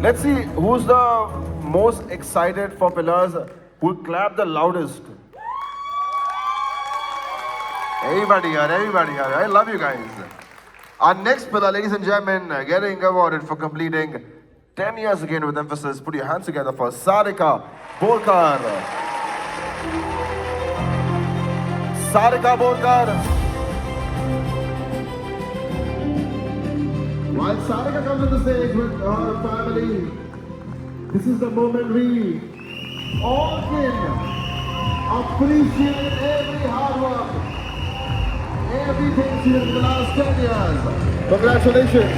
Let's see who's the most excited for pillars, who'll clap the loudest. Everybody here, everybody here. I love you guys. Our next pillar, ladies and gentlemen, getting awarded for completing 10 years again with Mphasis. Put your hands together for Sarika Bolkar. Sarika Bolkar. While Sarika comes on the stage with her family, this is the moment we all can appreciate every hard work, everything she did in the last 10 years. Congratulations.